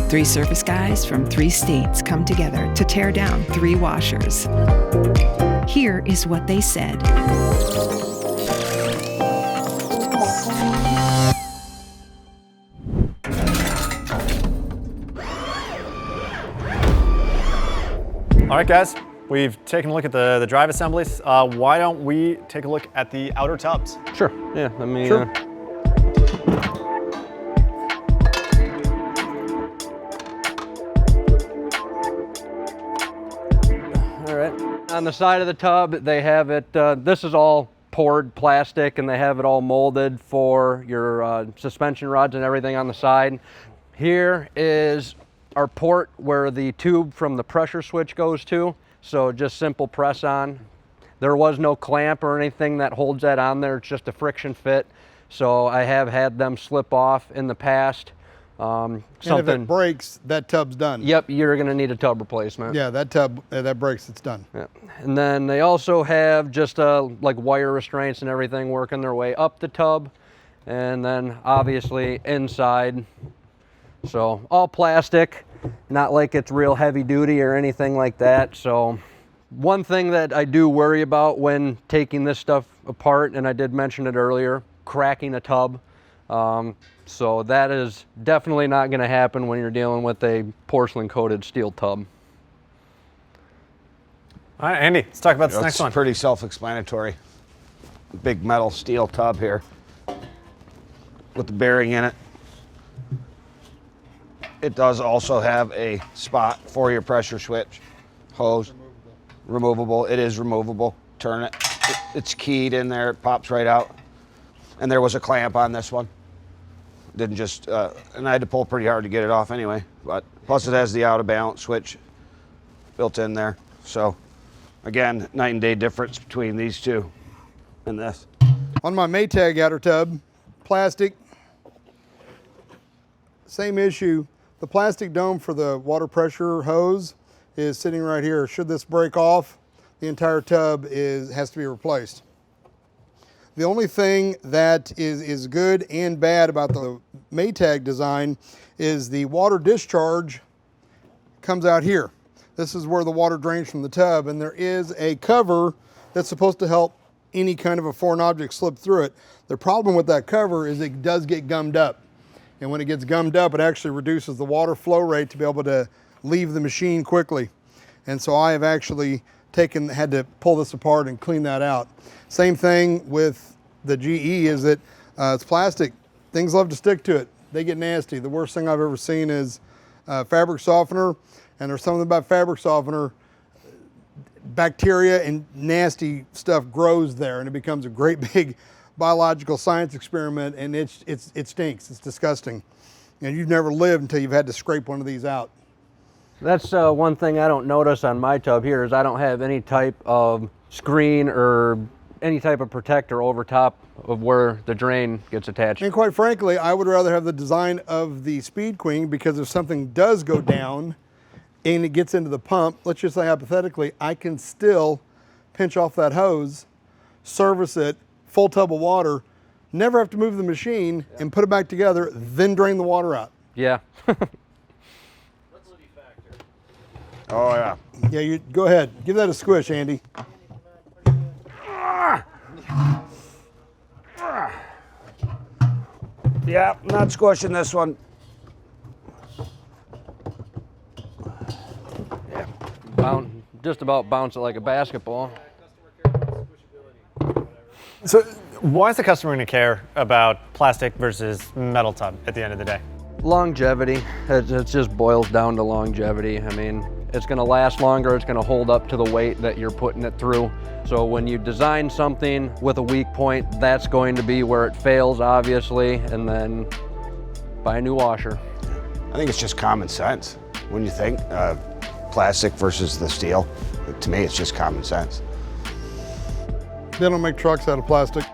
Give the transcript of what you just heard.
Three service guys from 3 states come together to tear down 3 washers. Here is what they said. All right, guys, we've taken a look at the drive assemblies. Why don't we take a look at the outer tubs? Sure, yeah, let me... Sure. All right, on the side of the tub, they have it, this is all poured plastic, and they have it all molded for your suspension rods and everything on the side. Here is our port where the tube from the pressure switch goes to, so just simple press on. There was no clamp or anything that holds that on there, it's just a friction fit. So I have had them slip off in the past. And if it breaks, that tub's done. Yep, you're gonna need a tub replacement. Yeah, that tub, that breaks, it's done. Yeah. And then they also have just like wire restraints and everything working their way up the tub. And then obviously inside, so all plastic, not like it's real heavy duty or anything like that. So one thing that I do worry about when taking this stuff apart, and I did mention it earlier, cracking a tub. So that is definitely not going to happen when you're dealing with a porcelain coated steel tub. All right, Andy, let's talk about this next one. It's pretty self-explanatory. Big metal steel tub here with the bearing in it. It does also have a spot for your pressure switch hose. Removable. It is removable. Turn it. It's keyed in there. It pops right out. And there was a clamp on this one. Didn't just, and I had to pull pretty hard to get it off anyway. But plus it has the out of balance switch built in there. So again, night and day difference between these two and this. On my Maytag outer tub, plastic, same issue. The plastic dome for the water pressure hose is sitting right here. Should this break off, the entire tub has to be replaced. The only thing that is good and bad about the Maytag design is the water discharge comes out here. This is where the water drains from the tub, and there is a cover that's supposed to help any kind of a foreign object slip through it. The problem with that cover is it does get gummed up. And when it gets gummed up, it actually reduces the water flow rate to be able to leave the machine quickly. And so I have actually had to pull this apart and clean that out. Same thing with the GE is that it's plastic. Things love to stick to it. They get nasty. The worst thing I've ever seen is fabric softener, and there's something about fabric softener, bacteria and nasty stuff grows there, and it becomes a great big biological science experiment, and it stinks. It's disgusting. And you've never lived until you've had to scrape one of these out. That's one thing I don't notice on my tub here is I don't have any type of screen or any type of protector over top of where the drain gets attached. And quite frankly, I would rather have the design of the Speed Queen, because if something does go down and it gets into the pump, let's just say hypothetically, I can still pinch off that hose, service it, full tub of water, never have to move the machine and put it back together, then drain the water out. Yeah. Oh yeah. Yeah, you go ahead. Give that a squish, Andy. Yeah, not squishing this one. Yeah. Just about bounce it like a basketball. So why is the customer going to care about plastic versus metal tub at the end of the day? Longevity. It just boils down to longevity. I mean, it's going to last longer. It's going to hold up to the weight that you're putting it through. So when you design something with a weak point, that's going to be where it fails, obviously, and then buy a new washer. I think it's just common sense when you think plastic versus the steel. To me, it's just common sense. They don't make trucks out of plastic.